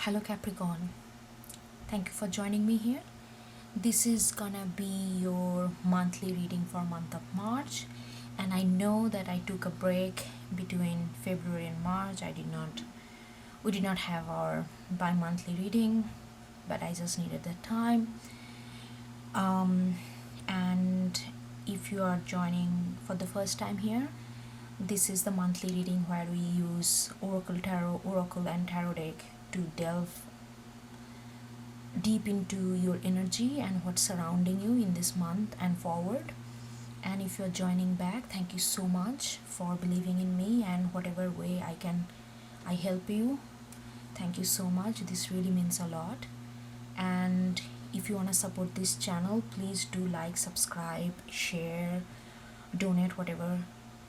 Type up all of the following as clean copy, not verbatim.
Hello Capricorn, thank you for joining me here. This is gonna be your monthly reading for month of March, and I know that I took a break between February and March. We did not have our bi-monthly reading, but I just needed the time. And if you are joining for the first time here, this is the monthly reading where we use Oracle and Tarot deck to delve deep into your energy and what's surrounding you in this month and forward. And if you're joining back, thank you so much for believing in me, and whatever way I help you, thank you so much. This really means a lot. And if you want to support this channel, please do like, subscribe, share, donate whatever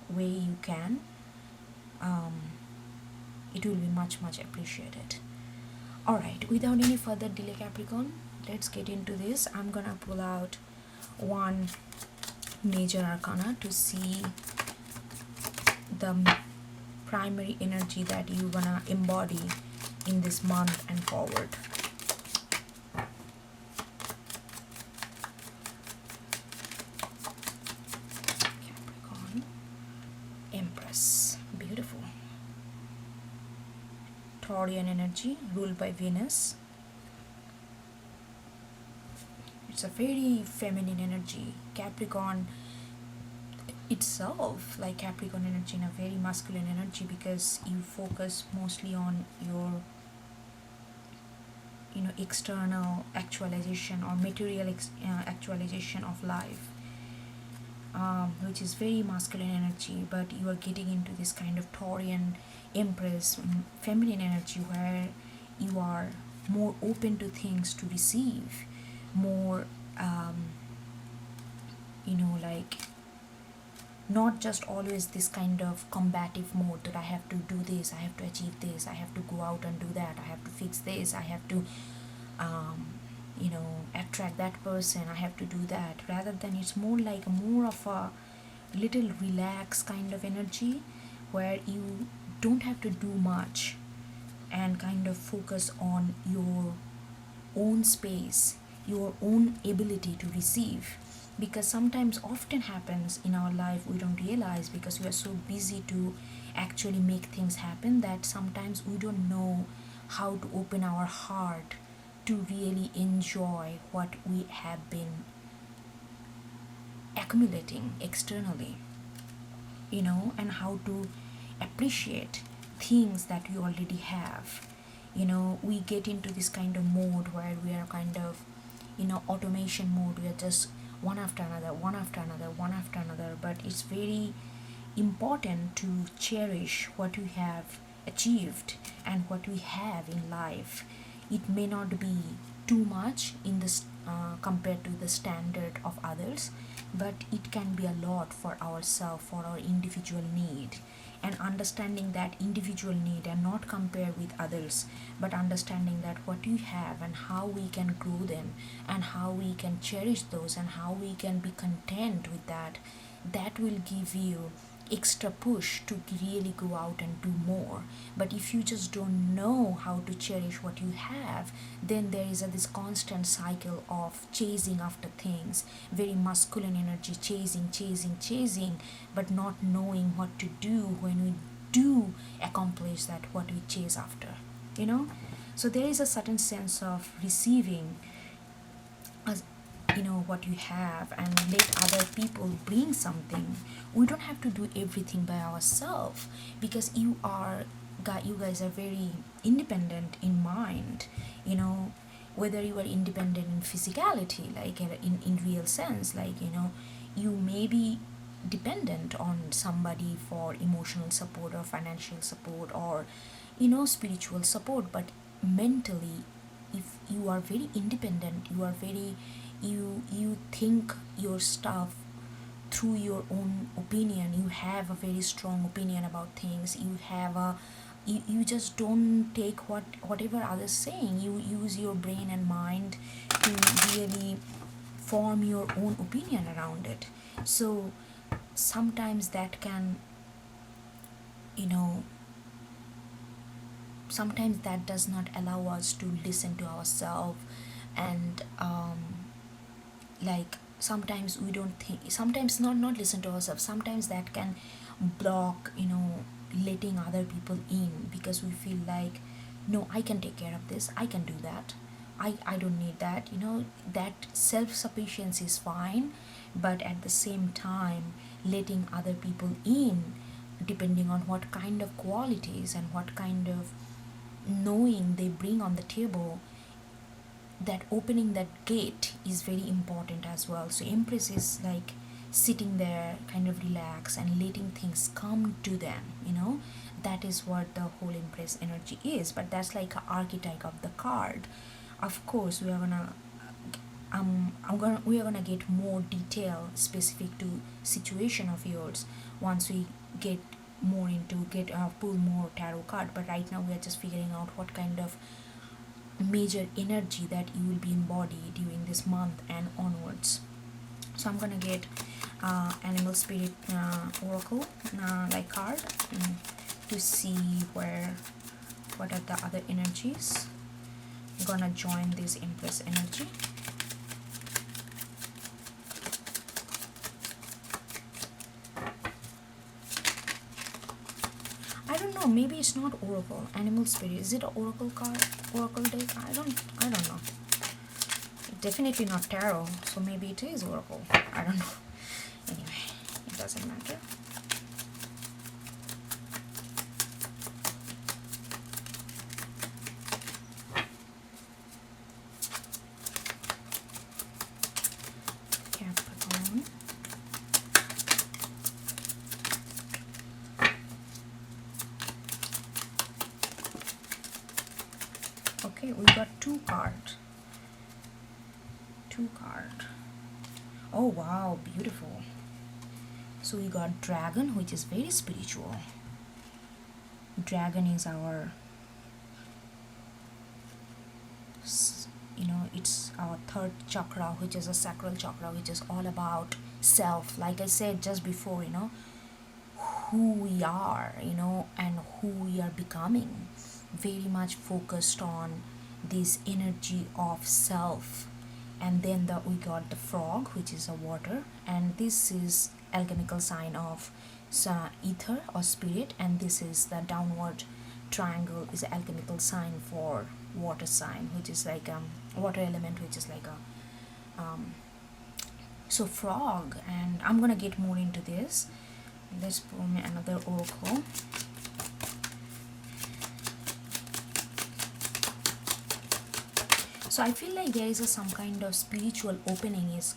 way you can. It will be much appreciated. Alright, without any further delay Capricorn, let's get into this. I'm gonna pull out one major arcana to see the primary energy that you're gonna embody in this month and forward. Capricorn, Empress, beautiful. Taurian energy ruled by Venus. It's a very feminine energy. Capricorn itself, like Capricorn energy, in a very masculine energy, because you focus mostly on your external actualization or material actualization of life, which is very masculine energy. But you are getting into this kind of Taurian Empress feminine energy where you are more open to things to receive, more like not just always this kind of combative mode that I have to do this, I have to achieve this, I have to go out and do that, I have to fix this, I have to attract that person, I have to do that. Rather than it's more of a little relaxed kind of energy where you don't have to do much and kind of focus on your own space, your own ability to receive. Because sometimes often happens in our life, we don't realize because we are so busy to actually make things happen that sometimes we don't know how to open our heart to really enjoy what we have been accumulating externally, and how to appreciate things that we already have. We get into this kind of mode where we are kind of automation mode. We are just one after another, one after another, one after another. But it's very important to cherish what we have achieved and what we have in life. It may not be too much in this compared to the standard of others, but it can be a lot for ourselves, for our individual need. And understanding that individual need and not compare with others, but understanding that what you have and how we can grow them and how we can cherish those and how we can be content with that, that will give you extra push to really go out and do more. But if you just don't know how to cherish what you have, then there is this constant cycle of chasing after things, very masculine energy, chasing, but not knowing what to do when we do accomplish that what we chase after. So there is a certain sense of receiving as what you have and let other people bring something. We don't have to do everything by ourselves, because you guys are very independent in mind. Whether you are independent in physicality, like in real sense, like you may be dependent on somebody for emotional support or financial support or spiritual support. But mentally, if you are very independent, you think your stuff through your own opinion, you have a very strong opinion about things, you just don't take whatever others saying. You use your brain and mind to really form your own opinion around it. So sometimes that can sometimes that does not allow us to listen to ourselves. And like sometimes we don't think, sometimes not listen to ourselves, sometimes that can block, letting other people in, because we feel like, no, I can take care of this, I can do that, I don't need that, that self-sufficiency is fine. But at the same time, letting other people in, depending on what kind of qualities and what kind of knowing they bring on the table, that opening that gate is very important as well. So Empress is like sitting there kind of relax and letting things come to them, that is what the whole Empress energy is. But that's like an archetype of the card. Of course, we are gonna get more detail specific to situation of yours once we get more into pull more tarot card. But right now we are just figuring out what kind of major energy that you will be embodied during this month and onwards. So I'm gonna get animal spirit oracle like card, to see what are the other energies gonna join this Empress energy. I don't know, maybe it's not oracle, animal spirit. Is it an oracle card, oracle deck? I don't know. Definitely not tarot, so maybe it is oracle. I don't know. Anyway, it doesn't matter. Capricorn. Okay, we got two cards. Oh wow, beautiful. So we got dragon, which is very spiritual. Dragon is our, it's our third chakra, which is a sacral chakra, which is all about self. Like I said just before, who we are, and who we are becoming. Very much focused on this energy of self. And then we got the frog, which is a water, and this is alchemical sign of ether or spirit, and this is the downward triangle is an alchemical sign for water sign, which is like water element, which is like a so frog. And I'm gonna get more into this. Let's pull me another oracle. So I feel like there is some kind of spiritual opening is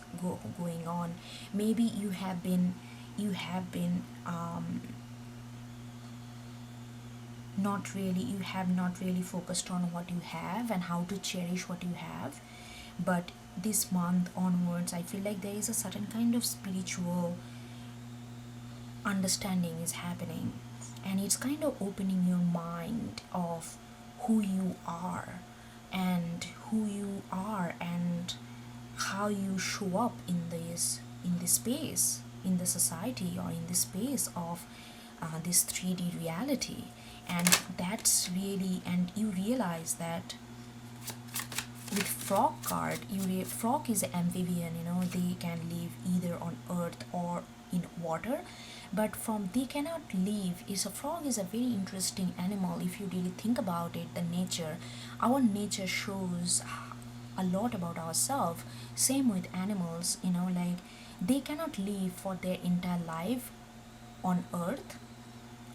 going on. Maybe you have been you have not really focused on what you have and how to cherish what you have. But this month onwards, I feel like there is a certain kind of spiritual understanding is happening, and it's kind of opening your mind of who you are and how you show up in this space, in the society, or in the space of this 3D reality. And that's really, and you realize that with frog card, frog is amphibian, they can live either on earth or in water. But from they cannot live is a frog is a very interesting animal. If you really think about it, the nature, our nature shows a lot about ourselves. Same with animals, like they cannot live for their entire life on earth,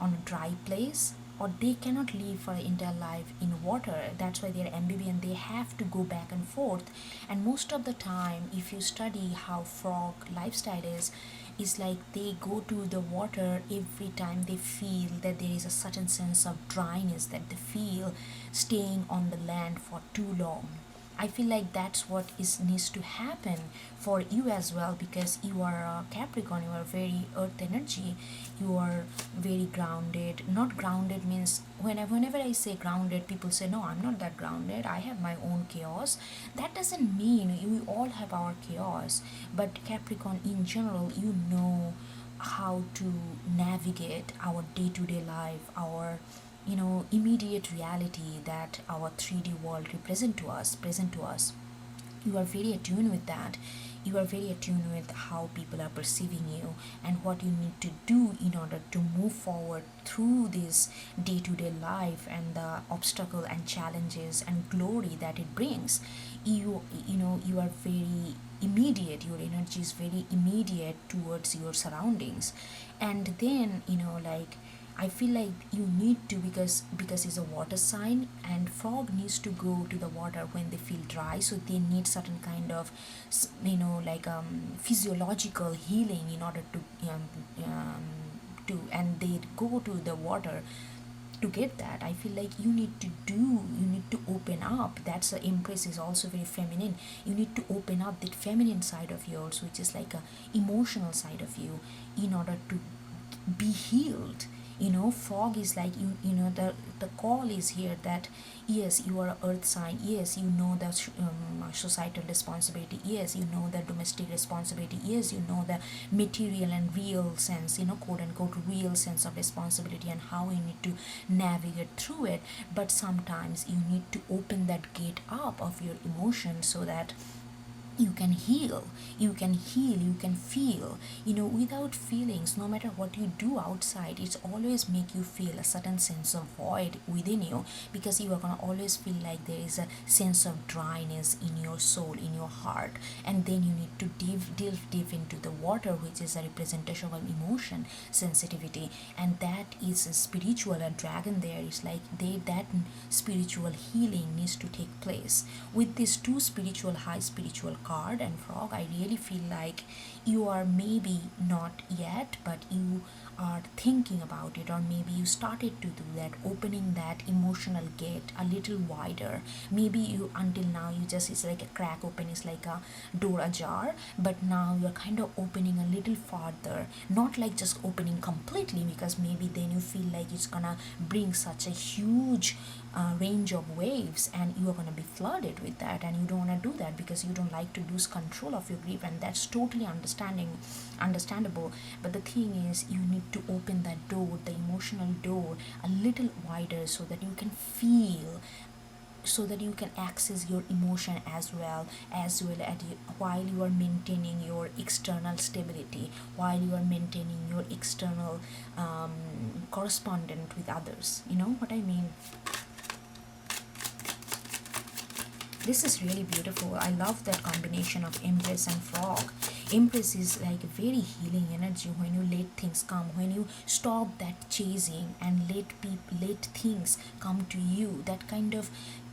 on a dry place, or they cannot live for their entire life in water. That's why they're amphibian. They have to go back and forth. And most of the time, if you study how frog lifestyle is like they go to the water every time they feel that there is a certain sense of dryness that they feel staying on the land for too long. I feel like that's what needs to happen for you as well, because you are a Capricorn, you are very earth energy, you are very grounded. Not grounded means, whenever I say grounded, people say, no, I'm not that grounded, I have my own chaos. That doesn't mean we all have our chaos, but Capricorn in general, how to navigate our day-to-day life, our immediate reality that our 3D world represent to us present to us. You are very attuned with that. You are very attuned with how people are perceiving you and what you need to do in order to move forward through this day-to-day life and the obstacle and challenges and glory that it brings. You are very immediate. Your energy is very immediate towards your surroundings. And then, I feel like you need to, because it's a water sign, and frog needs to go to the water when they feel dry, so they need certain kind of physiological healing in order and they go to the water to get that. I feel like you need to open up. That's the Empress is also very feminine. You need to open up that feminine side of yours, which is like a emotional side of you, in order to be healed. Frog is like, the call is here that yes, you are a earth sign. Yes, you know the societal responsibility. Yes, you know the domestic responsibility. Yes, you know the material and real sense, quote unquote real sense of responsibility, and how you need to navigate through it. But sometimes you need to open that gate up of your emotions so that you can heal, you can feel. Without feelings, no matter what you do outside, it's always make you feel a certain sense of void within you, because you are going to always feel like there is a sense of dryness in your soul, in your heart. And then you need to delve deep into the water, which is a representation of emotion, sensitivity, and that is a spiritual. A dragon there is like that spiritual healing needs to take place with these two spiritual, high spiritual card and frog. I really feel like you are maybe not yet, but you are thinking about it, or maybe you started to do that, opening that emotional gate a little wider. Maybe you, until now, you just, it's like a crack open, it's like a door ajar, but now you're kind of opening a little farther, not like just opening completely, because maybe then you feel like it's gonna bring such a huge range of waves, and you are going to be flooded with that, and you don't want to do that because you don't like to lose control of your grief, and that's totally understandable. But the thing is, you need to open that door, the emotional door, a little wider, so that you can feel, so that you can access your emotion as well while you are maintaining your external stability, while you are maintaining your external correspondent with others. You know what I mean? This is really beautiful. I love that combination of Empress and Frog. Empress is like a very healing energy when you let things come, when you stop that chasing and let things come to you. That kind of,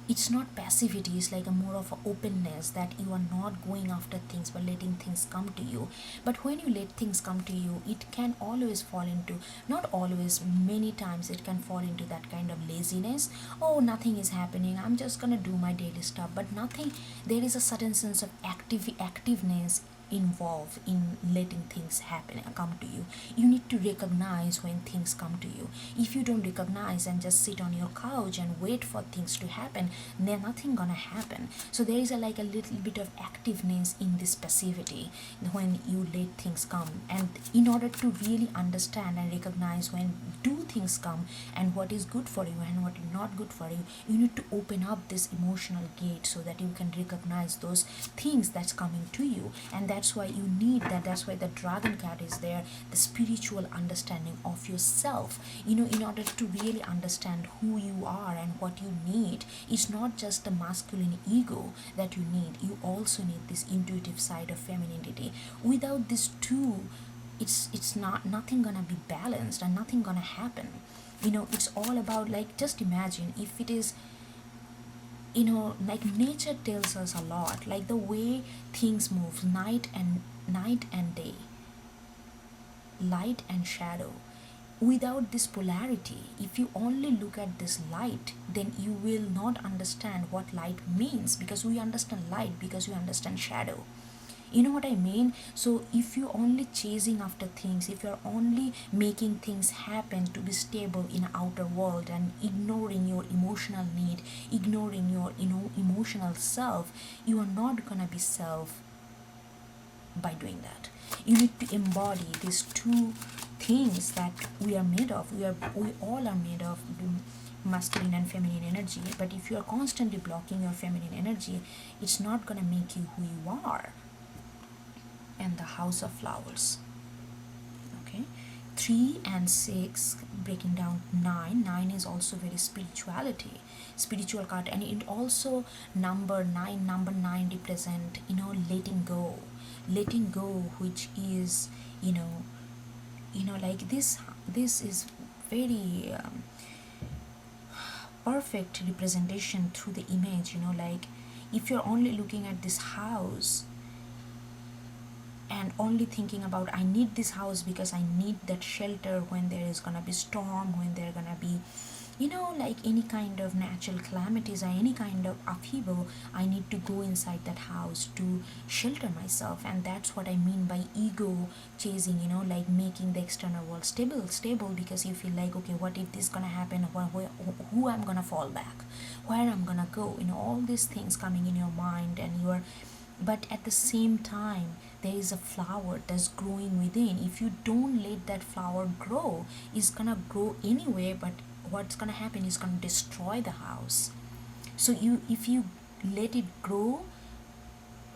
it's not passivity, it's like a more of a openness, that you are not going after things but letting things come to you. But when you let things come to you, it can always fall into, not always, many times it can fall into that kind of laziness. Oh, nothing is happening, I'm just gonna do my daily stuff. But nothing, there is a certain sense of activeness involved in letting things happen, come to you. You need to recognize when things come to you. If you don't recognize and just sit on your couch and wait for things to happen, then nothing gonna happen. So there is a little bit of activeness in this passivity when you let things come. And in order to really understand and recognize when do things come and what is good for you and what is not good for you, you need to open up this emotional gate so that you can recognize those things that's coming to you. And that's why you need that. That's why the dragon card is there, the spiritual understanding of yourself. In order to really understand who you are and what you need, it's not just the masculine ego that you need, you also need this intuitive side of femininity. Without these two, it's nothing gonna be balanced and nothing gonna happen. It's all about, like, just imagine if it is, like, nature tells us a lot, like the way things move, night and day, light and shadow. Without this polarity, if you only look at this light, then you will not understand what light means, because we understand light because we understand shadow. You know what I mean? So if you're only chasing after things, if you're only making things happen to be stable in outer world and ignoring your emotional need, ignoring your emotional self, you are not gonna be self by doing that. You need to embody these two things that we are made of. We all are made of masculine and feminine energy, but if you are constantly blocking your feminine energy, it's not gonna make you who you are. And the House of Flowers. Okay, 3 and 6 breaking down 9 is also very spiritual card, and it also number 9 represent, letting go, which is, like this is very perfect representation through the image. Like if you're only looking at this house and only thinking about, I need this house because I need that shelter when there is gonna be storm, when there gonna be, like any kind of natural calamities or any kind of upheaval, I need to go inside that house to shelter myself. And that's what I mean by ego chasing, like making the external world stable, because you feel like, okay, what if this gonna happen, who I'm gonna fall back, where I'm gonna go, all these things coming in your mind, and but at the same time there is a flower that's growing within. If you don't let that flower grow, it's gonna grow anyway, but what's gonna happen is gonna destroy the house. So if you let it grow,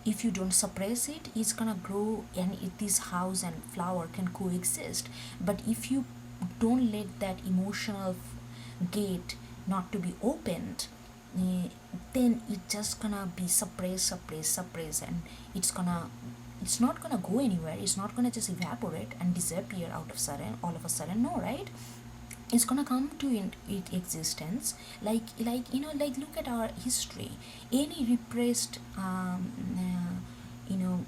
if you don't suppress it, it's gonna grow, and this house and flower can coexist. But if you don't let that emotional gate not to be opened, then it's just gonna be suppress, and it's not gonna go anywhere. It's not gonna just evaporate and disappear all of a sudden. No, right? It's gonna come to existence, like look at our history. Any repressed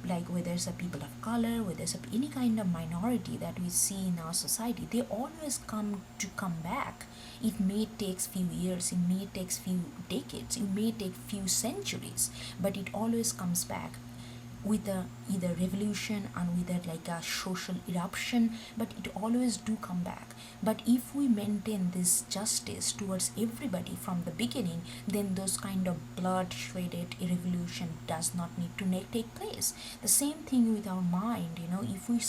like whether it's a people of color, whether it's any kind of minority that we see in our society, they always come back. It may take few years, it may take few decades, it may take few centuries, but it always comes back with either revolution and with like a social eruption, but it always do come back. But if we maintain this justice towards everybody from the beginning, then those kind of blood shredded revolution does not need to take place. The same thing with our mind. If we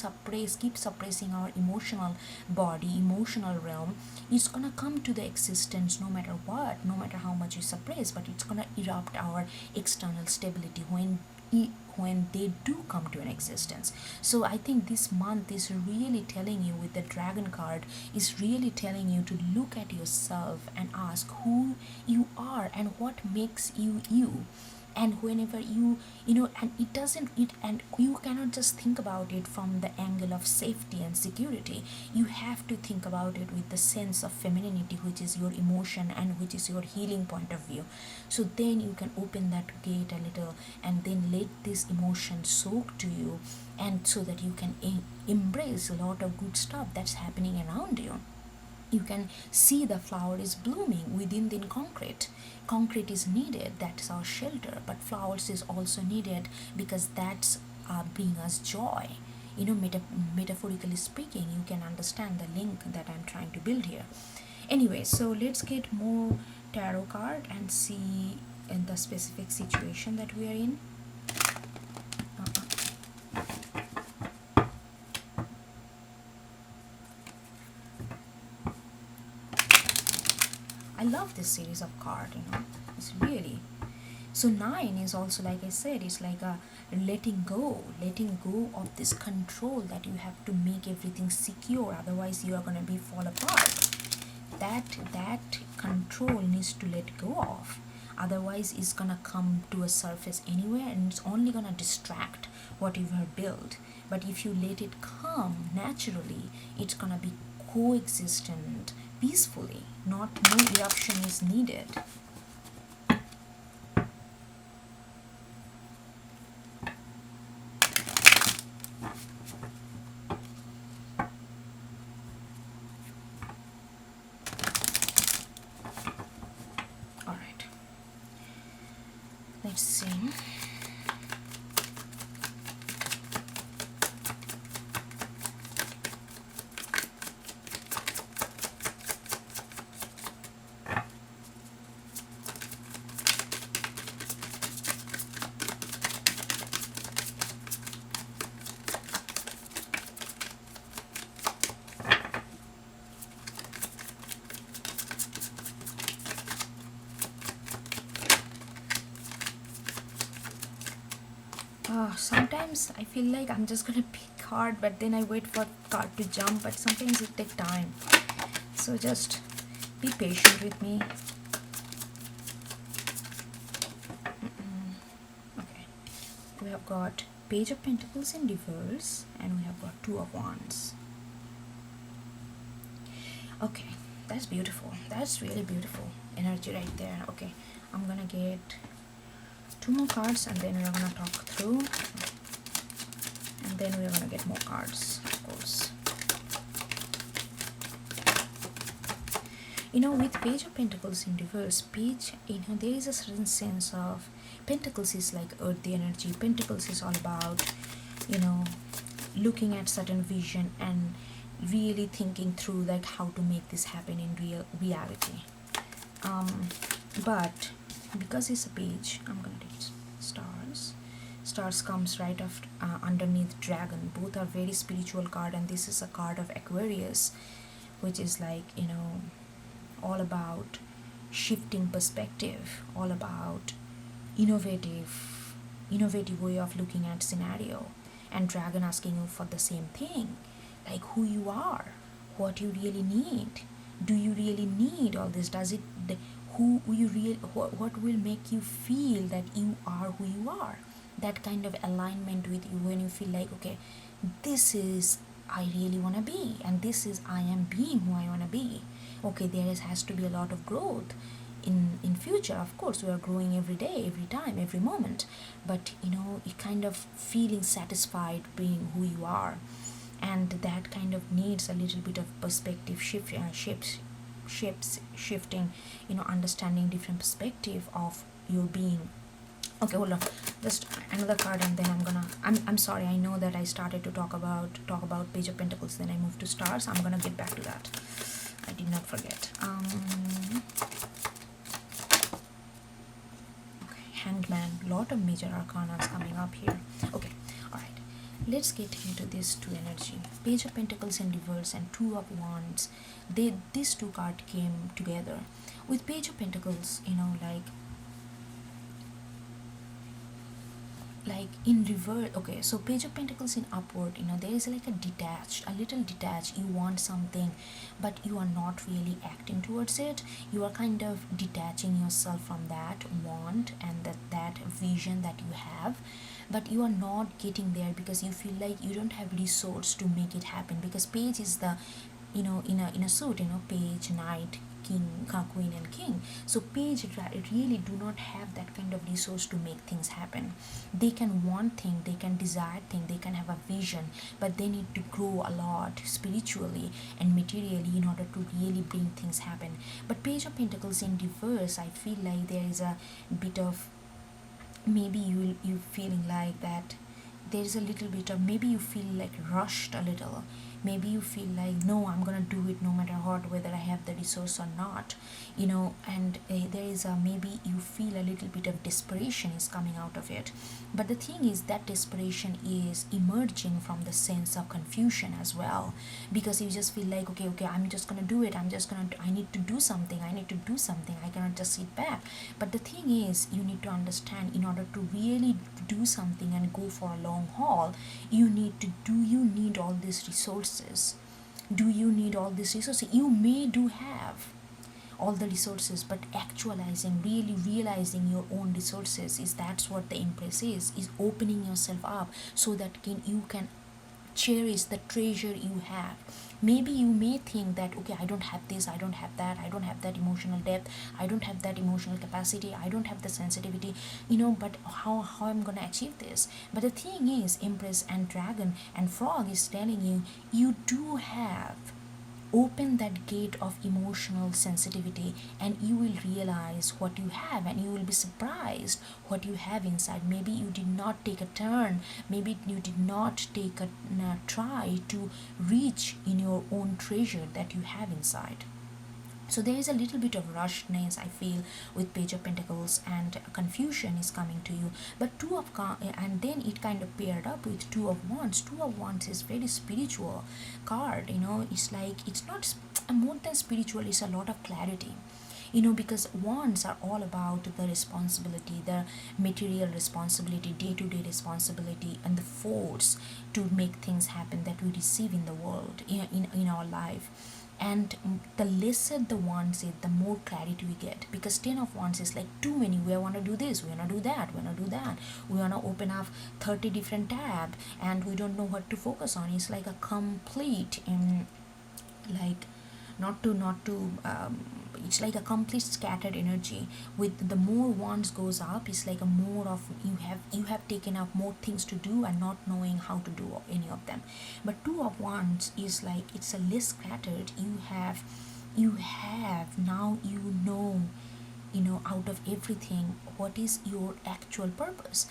keep suppressing our emotional body, emotional realm, it's gonna come to the existence no matter what, no matter how much you suppress, but it's gonna erupt our external stability when they do come to an existence. So I think this month is really telling you, with the dragon card, is really telling you to look at yourself and ask who you are and what makes you you. And whenever and you cannot just think about it from the angle of safety and security. You have to think about it with the sense of femininity, which is your emotion and which is your healing point of view. So then you can open that gate a little and then let this emotion soak to you, and so that you can embrace a lot of good stuff that's happening around you. You can see the flower is blooming within the concrete. Concrete is needed, that's our shelter, but flowers is also needed because that's bring us joy. Metaphorically speaking, you can understand the link that I'm trying to build here. Anyway, so let's get more tarot card and see in the specific situation that we are in. I love this series of cards, it's really. So 9 is also, like I said, it's like a letting go of this control that you have to make everything secure, otherwise you are going to be fall apart. That control needs to let go of, otherwise it's going to come to a surface anywhere, and it's only going to distract what you have built. But if you let it come naturally, it's going to be coexistent peacefully. No eruption is needed. All right. Let's see. Sometimes I feel like I'm just gonna pick card, but then I wait for card to jump, but sometimes it takes time. So just be patient with me. Okay, we have got Page of Pentacles in reverse, and we have got Two of Wands. Okay, that's beautiful. That's really beautiful energy right there. Okay, I'm gonna get 2 more cards, and then we're gonna talk through, and then we're gonna get more cards, of course. You know, with Page of Pentacles in reverse, there is a certain sense of Pentacles is like earthy energy. Pentacles is all about, looking at certain vision and really thinking through like how to make this happen in reality. But because it's a page, I'm gonna take stars. Stars comes right after, underneath dragon. Both are very spiritual card, and this is a card of Aquarius, which is like, all about shifting perspective, all about innovative way of looking at scenario. And dragon asking you for the same thing, like who you are, what you really need. Do you really need all this? Does it, what will make you feel that you are who you are? That kind of alignment with you, when you feel like, okay, this is I really want to be, and this is I am being who I want to be. Okay, has to be a lot of growth in future. Of course, we are growing every day, every time, every moment, but you kind of feeling satisfied being who you are, and that kind of needs a little bit of perspective shifting, understanding different perspective of your being. Okay, hold on, just another card, and then I'm sorry, I know that I started to talk about Page of Pentacles, then I moved to stars. I'm gonna get back to that. I did not forget. Okay, Hangman, lot of major arcana coming up here. Okay, all right, let's get into this two energy. Page of Pentacles in reverse and Two of Wands. These two cards came together. With Page of Pentacles, like in reverse. Okay, so Page of Pentacles in upward, there is like a little detached. You want something, but you are not really acting towards it. You are kind of detaching yourself from that want and that vision that you have, but you are not getting there because you feel like you don't have resource to make it happen. Because page is the, in a suit, page, knight, king, queen, and king. So page really do not have that kind of resource to make things happen. They can want thing, they can desire thing, they can have a vision, but they need to grow a lot spiritually and materially in order to really bring things happen. But Page of Pentacles in reverse, I feel like there is a bit of, maybe you feeling like that there is a little bit of, maybe you feel like rushed a little. Maybe you feel like, no, I'm gonna do it no matter what, whether I have the resource or not, and there is a, maybe you feel a little bit of desperation is coming out of it. But the thing is that desperation is emerging from the sense of confusion as well, because you just feel like, okay, I'm just gonna do it, I need to do something, I cannot just sit back. But the thing is, you need to understand, in order to really do something and go for a long haul, you need all these resources. Do you need all these resources? You may do have all the resources, but actualizing, really realizing your own resources, that's what the Empress is opening yourself up so that you can cherish the treasure you have. Maybe you may think that, okay, I don't have this, I don't have that, I don't have that emotional depth, I don't have that emotional capacity, I don't have the sensitivity, but how I'm gonna achieve this? But the thing is, Empress and Dragon and Frog is telling you do have. Open that gate of emotional sensitivity, and you will realize what you have, and you will be surprised what you have inside. Maybe you did not take a turn, maybe you did not take a try to reach in your own treasure that you have inside. So there is a little bit of rushedness, I feel, with Page of Pentacles, and confusion is coming to you. But and then it kind of paired up with Two of Wands. Two of Wands is very spiritual card. It's like, it's not more than spiritual, it's a lot of clarity. because wands are all about the responsibility, the material responsibility, day-to-day responsibility, and the force to make things happen that we receive in the world, in our life. And the lesser the wands is, the more clarity we get, because 10 of wands is like too many. We want to do this, we want to do that, we want to do that, we want to open up 30 different tab, and we don't know what to focus on. It's like a complete like it's like a complete scattered energy. With the more wands goes up, it's like a more of you have taken up more things to do and not knowing how to do any of them. But two of wands is like it's a less scattered. You have now, out of everything, what is your actual purpose,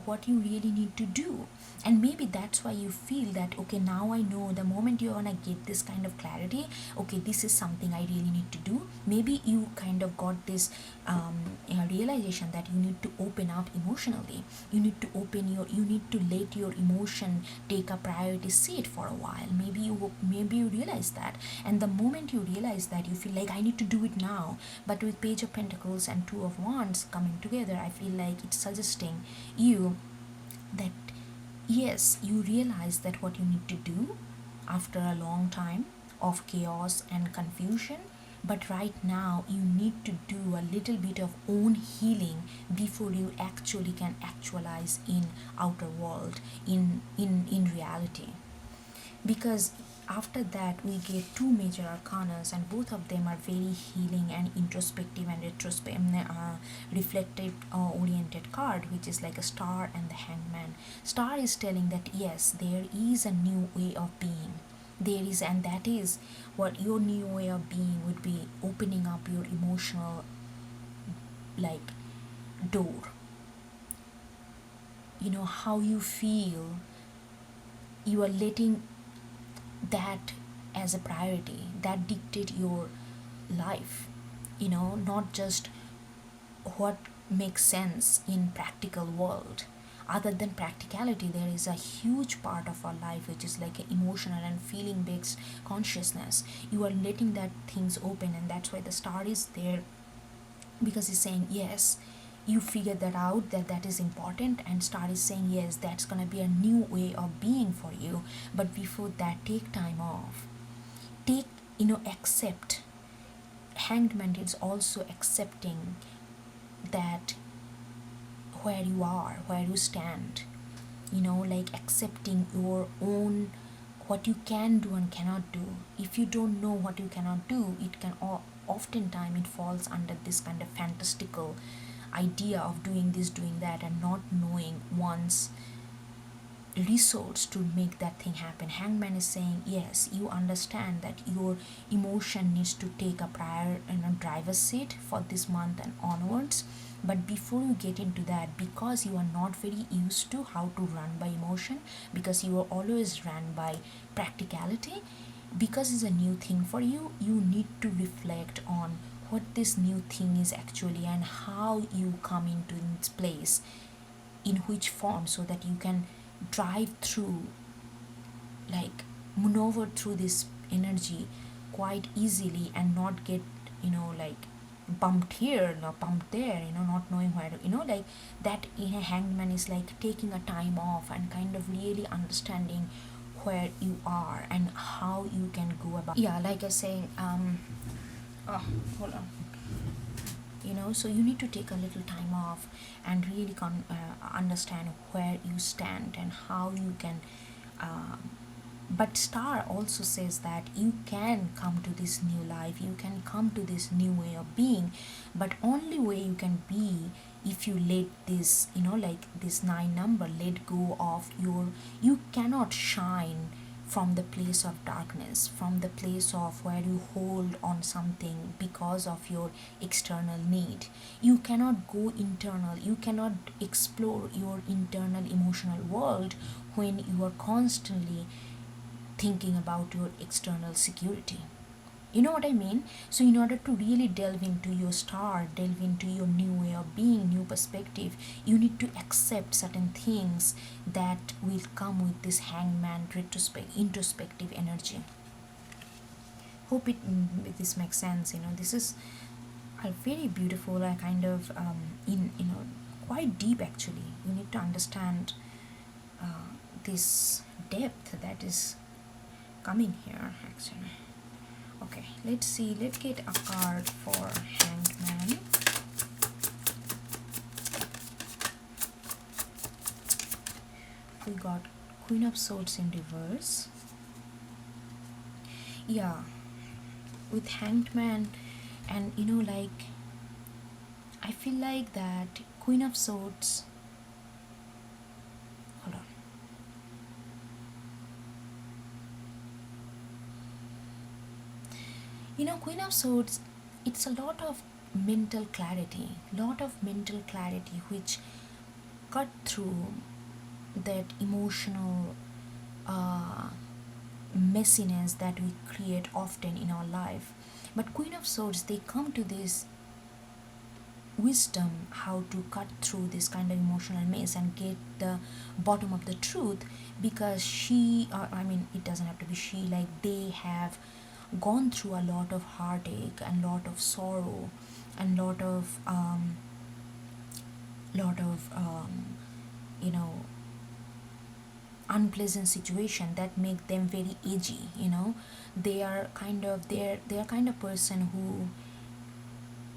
what you really need to do. And maybe that's why you feel that, okay, now I know. The moment you're gonna get this kind of clarity, okay, this is something I really need to do. Maybe you kind of got this realization that you need to open up emotionally. You need to let your emotion take a priority seat for a while. Maybe you realize that. And the moment you realize that, you feel like I need to do it now. But with page of pentacles and two of wands coming together, I feel like it's suggesting you that yes, you realize that what you need to do after a long time of chaos and confusion. But right now you need to do a little bit of own healing before you actually can actualize in outer world, in reality. Because after that we get two major arcanas, and both of them are very healing and introspective and reflective oriented card, which is like a star and the hangman. Star is telling that yes, there is a new way of being. There is, and that is what your new way of being would be: opening up your emotional like door. How you feel, you are letting that as a priority that dictate your life, not just what makes sense in practical world. Other than practicality, there is a huge part of our life which is like an emotional and feeling based consciousness. You are letting that things open, and that's why the star is there, because it's saying yes, you figure that out, that is important. And star is saying yes, that's gonna be a new way of being for you. But before that, take time off. Accept. Hanged man is also accepting that where you are, where you stand, like accepting your own, what you can do and cannot do. If you don't know what you cannot do, it can oftentimes it falls under this kind of fantastical idea of doing this, doing that, and not knowing one's resource to make that thing happen. Hangman is saying yes, you understand that your emotion needs to take a prior driver's seat for this month and onwards. But before you get into that, because you are not very used to how to run by emotion, because you are always ran by practicality, because it's a new thing for you, you need to reflect on what this new thing is actually, and how you come into its place, in which form, so that you can drive through, like maneuver through this energy quite easily, and not get like bumped here, not bumped there, not knowing where to, like that. In a hanged man is like taking a time off and kind of really understanding where you are and how you can go about. Yeah, like I was saying, oh, hold on. So you need to take a little time off and really understand where you stand and how you can. But star also says that you can come to this new life, you can come to this new way of being, but only way you can be if you let this, like this 9 number, let go of your. You cannot shine from the place of darkness, from the place of where you hold on something because of your external need. You cannot go internal, you cannot explore your internal emotional world when you are constantly thinking about your external security. You know what I mean? So, in order to really delve into your star, delve into your new way of being, new perspective, you need to accept certain things that will come with this hangman introspective energy. Hope this makes sense. This is are very beautiful and kind of in quite deep actually. You need to understand this depth that is coming here actually. Okay, let's see. Let's get a card for Hanged Man. We got Queen of Swords in reverse. Yeah, with Hanged Man, and like, I feel like that Queen of Swords. Hold on. Queen of Swords, it's a lot of mental clarity, which cut through that emotional messiness that we create often in our life. But Queen of Swords, they come to this wisdom how to cut through this kind of emotional mess and get the bottom of the truth, because she, I mean, it doesn't have to be she, like they have gone through a lot of heartache and lot of sorrow and lot of you know unpleasant situation that make them very edgy. They are kind of they're kind of person who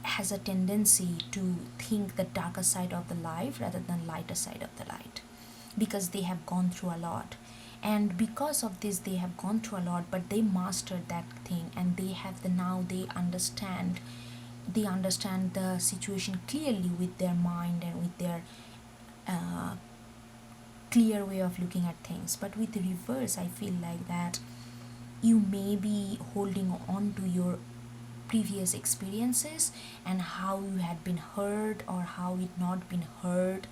has a tendency to think the darker side of the life rather than lighter side of the light, because they have gone through a lot, and because of this they have gone through a lot, but they mastered that thing, and they have the now they understand the situation clearly with their mind and with their uh, clear way of looking at things. But with the reverse, I feel like that you may be holding on to your previous experiences and how you had been hurt or how it not been heard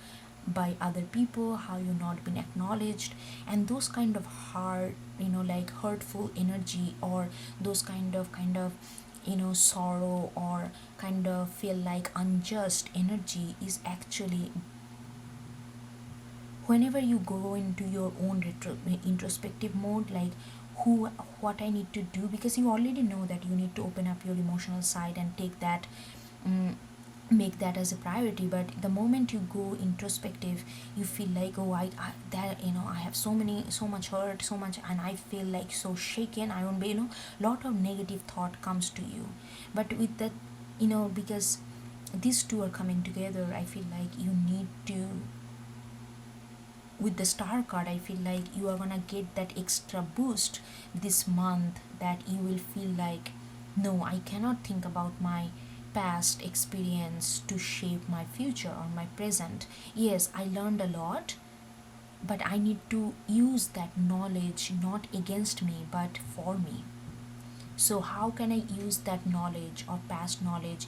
by other people, how you not been acknowledged, and those kind of hard, like hurtful energy, or those kind of sorrow, or kind of feel like unjust energy is actually, whenever you go into your own introspective mode, like who what I need to do, because you already know that you need to open up your emotional side and take that, um, make that as a priority. But the moment you go introspective, you feel like, oh, I that I have so much hurt, so much, and I feel like so shaken, I won't be, lot of negative thought comes to you. But with that, because these two are coming together, I feel like you need to, with the star card, I feel like you are gonna get that extra boost this month, that you will feel like, no, I cannot think about my past experience to shape my future or my present. Yes, I learned a lot, but I need to use that knowledge not against me but for me. So how can I use that knowledge or past knowledge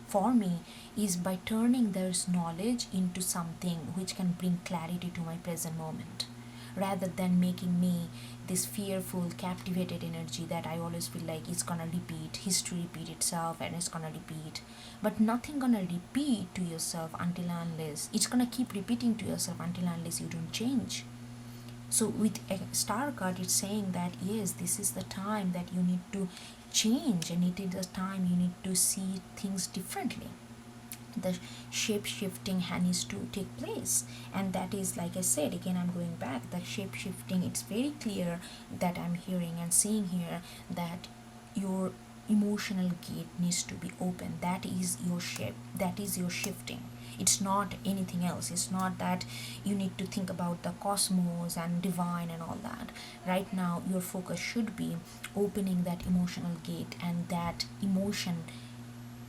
for me, is by turning this knowledge into something which can bring clarity to my present moment, rather than making me this fearful captivated energy that I always feel like it's gonna repeat, history repeat itself, and it's gonna repeat. But nothing gonna repeat to yourself until unless it's gonna keep repeating to yourself until unless you don't change. So with a star card, it's saying that yes, this is the time that you need to change, and it is the time you need to see things differently. The shape shifting needs to take place, and that is, like I said again, I'm going back, the shape shifting, it's very clear that I'm hearing and seeing here that your emotional gate needs to be open. That is your shape, that is your shifting. It's not anything else. It's not that you need to think about the cosmos and divine and all that. Right now your focus should be opening that emotional gate, and that emotion,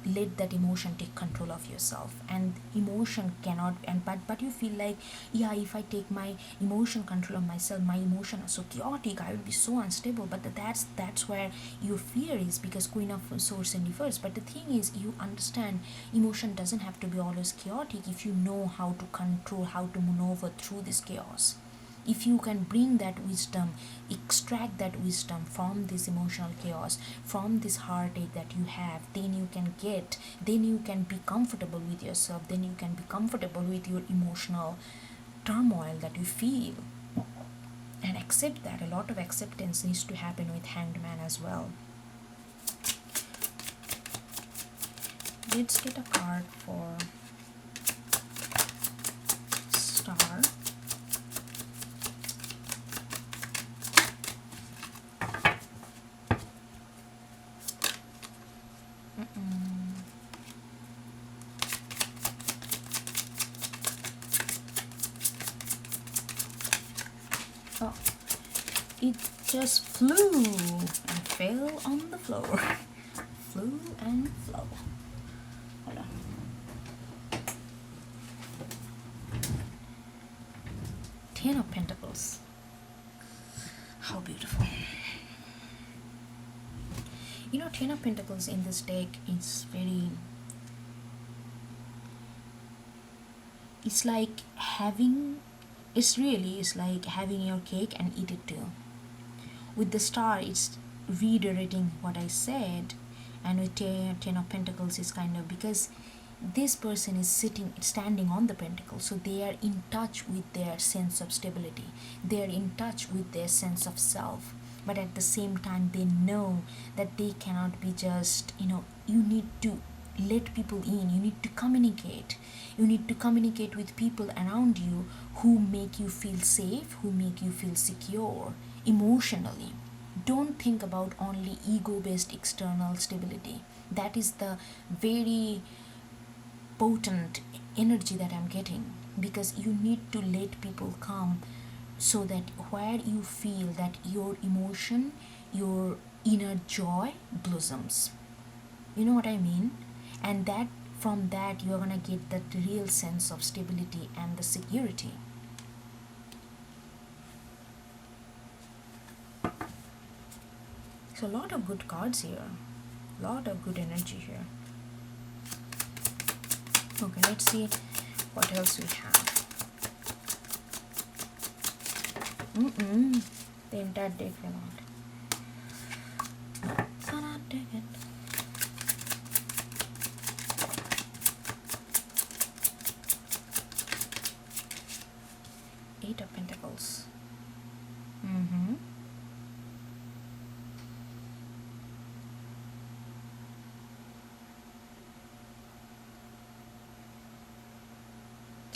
let that emotion take control of yourself. And emotion cannot, and but you feel like, yeah, if I take my emotion control of myself, my emotion are so chaotic, I will be so unstable. But that's where your fear is, because Queen of Swords in reverse. But the thing is, you understand emotion doesn't have to be always chaotic if you know how to control, how to maneuver through this chaos. If you can bring that wisdom, extract that wisdom from this emotional chaos, from this heartache that you have, then you can be comfortable with yourself, then you can be comfortable with your emotional turmoil that you feel, and accept that. A lot of acceptance needs to happen with Hanged Man as well. Let's get a card for Star. Oh, it just flew and fell on the floor. Flew and flow. Hold on. Ten of Pentacles. How beautiful. You know, Ten of Pentacles in this deck is very... It's like having... It's like having your cake and eat it too. With the Star, it's reiterating what I said, and with Ten of Pentacles is kind of, because this person is standing on the pentacle, so they are in touch with their sense of stability. They are in touch with their sense of self, but at the same time they know that they cannot be just, you need to let people in. You need to communicate. You need to communicate with people around you who make you feel safe, who make you feel secure emotionally. Don't think about only ego-based external stability. That is the very potent energy that I'm getting, because you need to let people come, so that where you feel that your emotion, your inner joy blossoms. You know what I mean? And that from that you're gonna get that real sense of stability and the security. So a lot of good cards here, a lot of good energy here. Okay, let's see what else we have. The entire deck fell out. So not take it. Eight of Pentacles.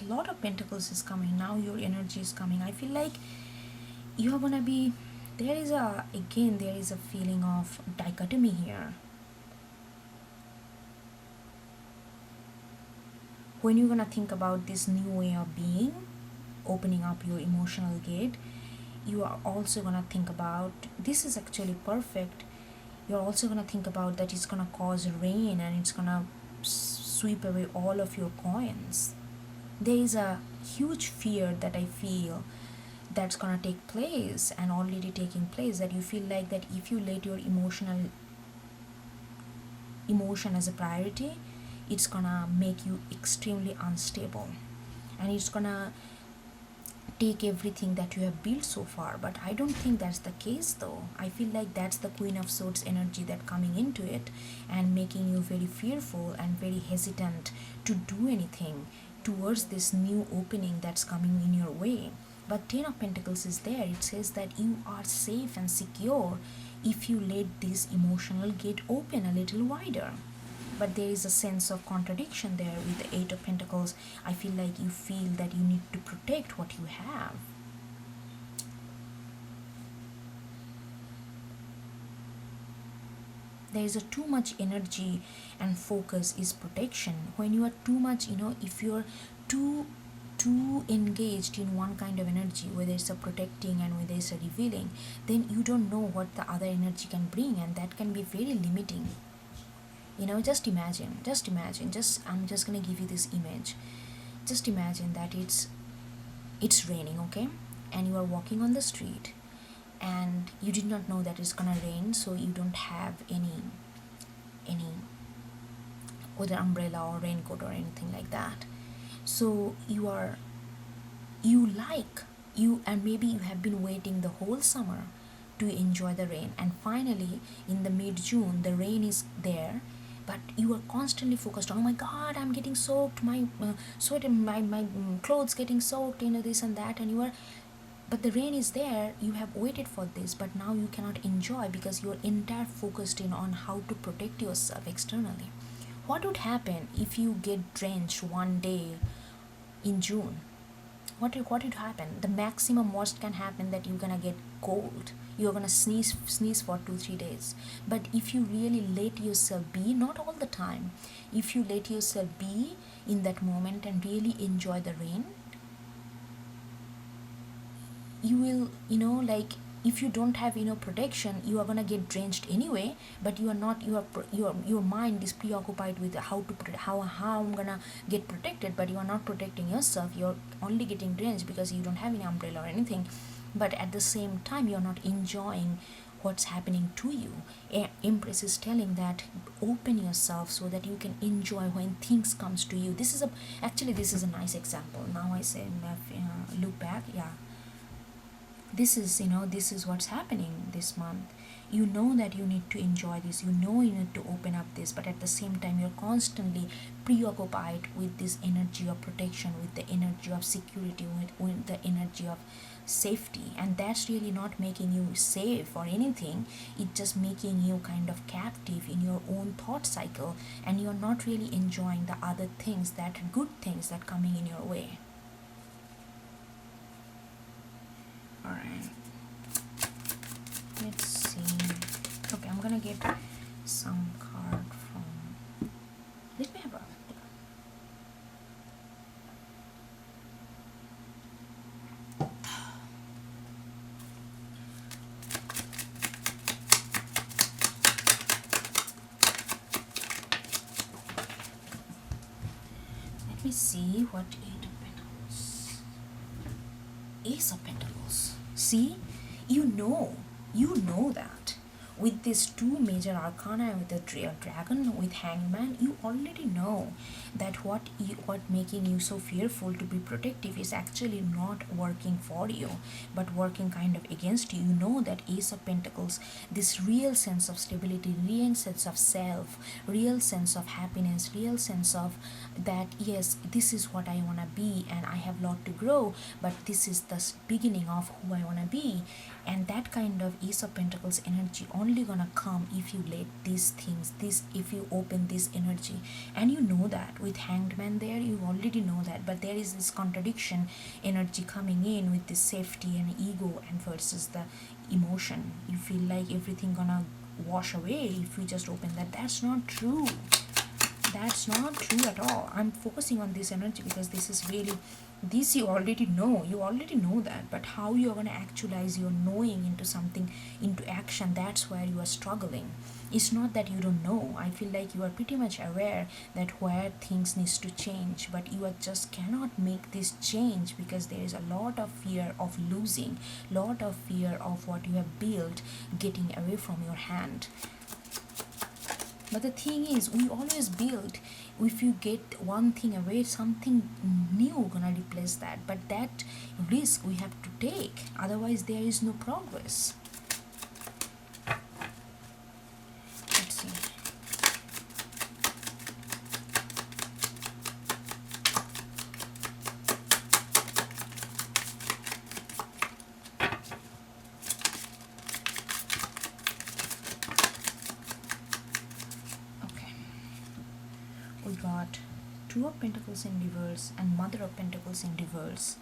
A lot of Pentacles is coming now. Your energy is coming. I feel like you are gonna be, there is a feeling of dichotomy here. When you're gonna think about this new way of being, opening up your emotional gate, you are also gonna think about, this is actually perfect, you're also gonna think about that it's gonna cause rain and it's gonna sweep away all of your coins. There is a huge fear that I feel that's gonna take place and already taking place, that you feel like that if you let your emotion as a priority, it's gonna make you extremely unstable, and it's gonna take everything that you have built so far. But I don't think that's the case though. I feel like that's the Queen of Swords energy that coming into it and making you very fearful and very hesitant to do anything towards this new opening that's coming in your way. But Ten of Pentacles is there. It says that you are safe and secure if you let this emotional gate open a little wider. But there is a sense of contradiction there with the Eight of Pentacles. I feel like you feel that you need to protect what you have. There is a too much energy and focus is protection. When you are too much, if you're too engaged in one kind of energy, whether it's a protecting and whether it's a revealing, then you don't know what the other energy can bring, and that can be very limiting. Just imagine, I'm just gonna give you this image. Just imagine that it's raining, okay, and you are walking on the street and you did not know that it's gonna rain, so you don't have any whether umbrella or raincoat or anything like that. So and maybe you have been waiting the whole summer to enjoy the rain, and finally in the mid-June the rain is there, but you are constantly focused on, oh my god, I'm getting soaked, my sweat and my clothes getting soaked, this and that, and but the rain is there, you have waited for this, but now you cannot enjoy because you're entire focused in on how to protect yourself externally. What would happen if you get drenched one day in June? What would happen? The maximum worst can happen that you're gonna get cold. You're gonna sneeze for 2 3 days. But if you really let yourself be, not all the time, if you let yourself be in that moment and really enjoy the rain, you will, like, if you don't have protection, you are gonna get drenched anyway. But you are not, your mind is preoccupied with how I'm gonna get protected, but you are not protecting yourself. You're only getting drenched because you don't have any umbrella or anything. But at the same time, you're not enjoying what's happening to you. Empress is telling that open yourself so that you can enjoy when things comes to you. This is a nice example. Now I say, look back, yeah, this is what's happening this month. You know that you need to enjoy this, you know you need to open up this, but at the same time you're constantly preoccupied with this energy of protection, with the energy of security, with the energy of safety. And that's really not making you safe or anything. It's just making you kind of captive in your own thought cycle, and you're not really enjoying the other things, that good things that coming in your way. All right, let's see. Okay, I'm gonna get some card from, let me have a, let me see what Eight of Pentacles, Ace of Pentacles. See, you know that with these two major arcana, with the dragon, with hangman, you already know that what making you so fearful to be protective is actually not working for you, but working kind of against you. You know that Ace of Pentacles, this real sense of stability, real sense of self, real sense of happiness, real sense of that, yes, this is what I want to be, and I have lot to grow, but this is the beginning of who I want to be. And that kind of Ace of Pentacles energy only gonna come if you let these things, if you open this energy. And you know that with Hanged Man there, you already know that, but there is this contradiction energy coming in with this safety and ego and versus the emotion. You feel like everything gonna wash away if you just open that. That's not true. That's not true at all. I'm focusing on this energy because this is really, this you already know that, but how you're going to actualize your knowing into something, into action, that's where you are struggling. It's not that you don't know. I feel like you are pretty much aware that where things needs to change, but you are just cannot make this change because there is a lot of fear of losing, lot of fear of what you have built getting away from your hand. But the thing is, we always build, if you get one thing away, something new gonna replace that. But that risk we have to take, otherwise there is no progress. Let's see. We got Two of Pentacles in reverse and Mother of Pentacles in reverse.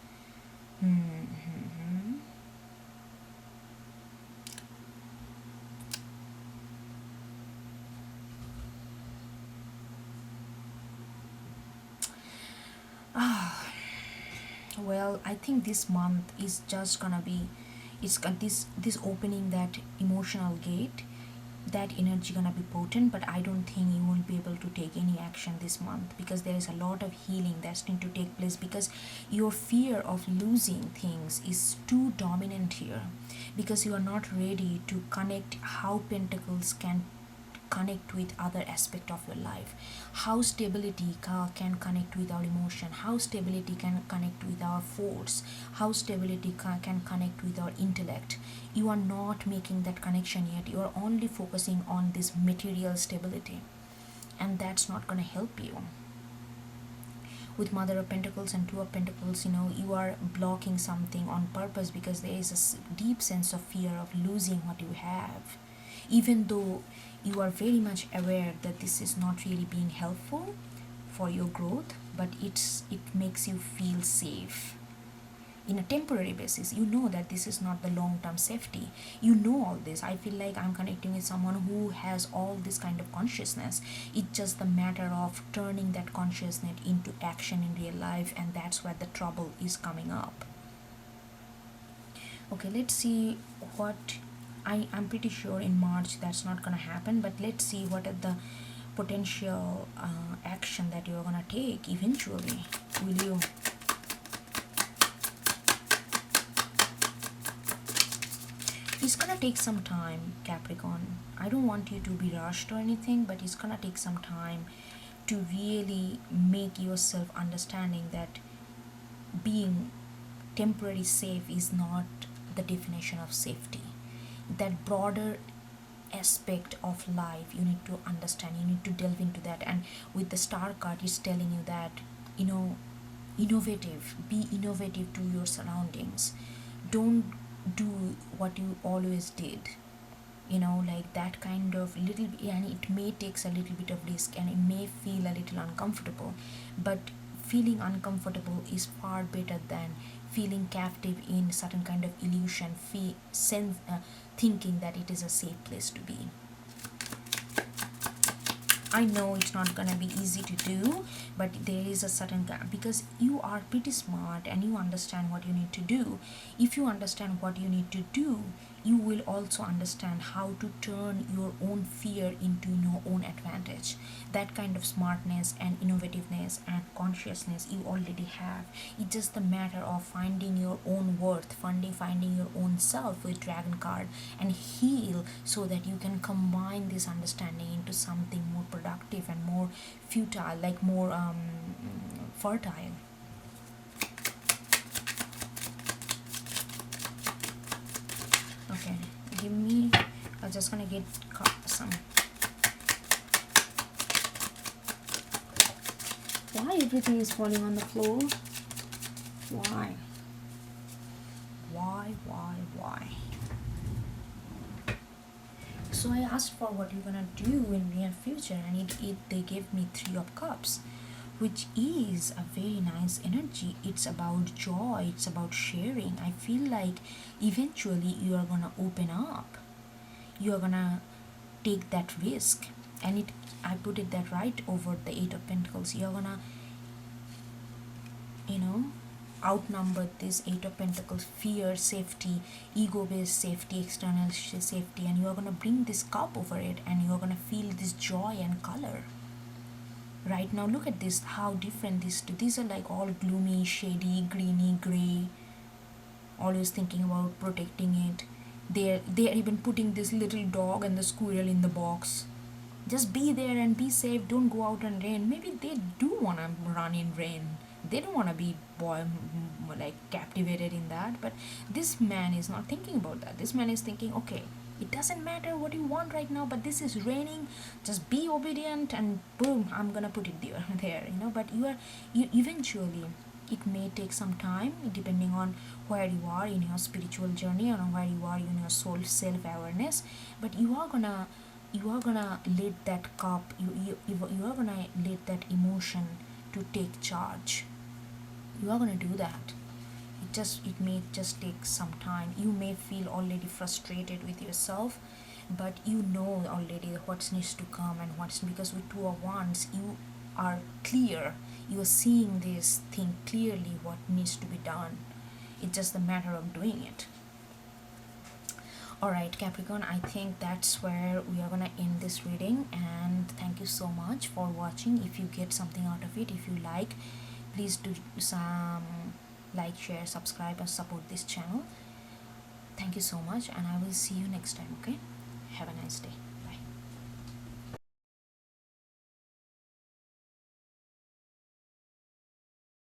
Well, I think this month is just gonna be, it's got this opening that emotional gate, that energy gonna be potent. But I don't think you won't be able to take any action this month because there is a lot of healing that's going to take place, because your fear of losing things is too dominant here, because you are not ready to connect how Pentacles can connect with other aspect of your life, how stability can connect with our emotion, how stability can connect with our force, how stability can connect with our intellect. You are not making that connection yet. You are only focusing on this material stability, and that's not going to help you. With Mother of Pentacles and Two of Pentacles, you are blocking something on purpose because there is a deep sense of fear of losing what you have. Even though You are very much aware that this is not really being helpful for your growth, but it makes you feel safe in a temporary basis. You know that this is not the long-term safety. You know all this. I feel like I'm connecting with someone who has all this kind of consciousness. It's just the matter of turning that consciousness into action in real life, and that's where the trouble is coming up. Okay, let's see what I'm pretty sure in March that's not gonna happen, but let's see what are the potential action that you're gonna take eventually. Will you? It's gonna take some time, Capricorn. I don't want you to be rushed or anything, but it's gonna take some time to really make yourself understanding that being temporary safe is not the definition of safety. That broader aspect of life you need to understand, you need to delve into that. And with the star card, it's telling you that, you know, be innovative to your surroundings. Don't do what you always did, like that kind of little, and it may takes a little bit of risk and it may feel a little uncomfortable, but feeling uncomfortable is far better than feeling captive in certain kind of illusion, thinking that it is a safe place to be. I know it's not gonna be easy to do, but there is a certain gap because you are pretty smart and you understand what you need to do. If you understand what you need to do, you will also understand how to turn your own fear into your own advantage. That kind of smartness and innovativeness and consciousness you already have. It's just a matter of finding your own worth, finding your own self with Dragon card, and heal so that you can combine this understanding into something more productive and more futile, like more fertile. Okay, give me, I'm just gonna get some. Why everything is falling on the floor? Why? So I asked for what you're gonna do in near future, and they gave me 3 of Cups, which is a very nice energy. It's about joy, it's about sharing. I feel like eventually you are gonna open up, you are gonna take that risk, and I put it that right over the 8 of Pentacles. You're gonna outnumber this 8 of Pentacles, fear, safety, ego-based safety, external safety, and you're gonna bring this cup over it, and you're gonna feel this joy and color. Right now, look at this, how different these are, like all gloomy, shady, greeny, gray, always thinking about protecting it. They're even putting this little dog and the squirrel in the box. Just be there and be safe, don't go out in rain. Maybe they do want to run in rain, they don't want to be captivated in that, but this man is not thinking about that. This man is thinking, okay, it doesn't matter what you want right now, but this is raining, just be obedient, and boom, I'm gonna put it there. But you eventually, it may take some time depending on where you are in your spiritual journey or where you are in your soul self-awareness, but you are gonna let that cup, you are gonna let that emotion to take charge. You are gonna do that. It may just take some time. You may feel already frustrated with yourself, but you know already what needs to come and what's, because with 2 of Wands you are clear, you are seeing this thing clearly, what needs to be done. It's just a matter of doing it. Alright, Capricorn, I think that's where we are gonna end this reading, and thank you so much for watching. If you get something out of it, if you like, please do some like, share, subscribe, and support this channel. Thank you so much, and I will see you next time. Okay, have a nice day.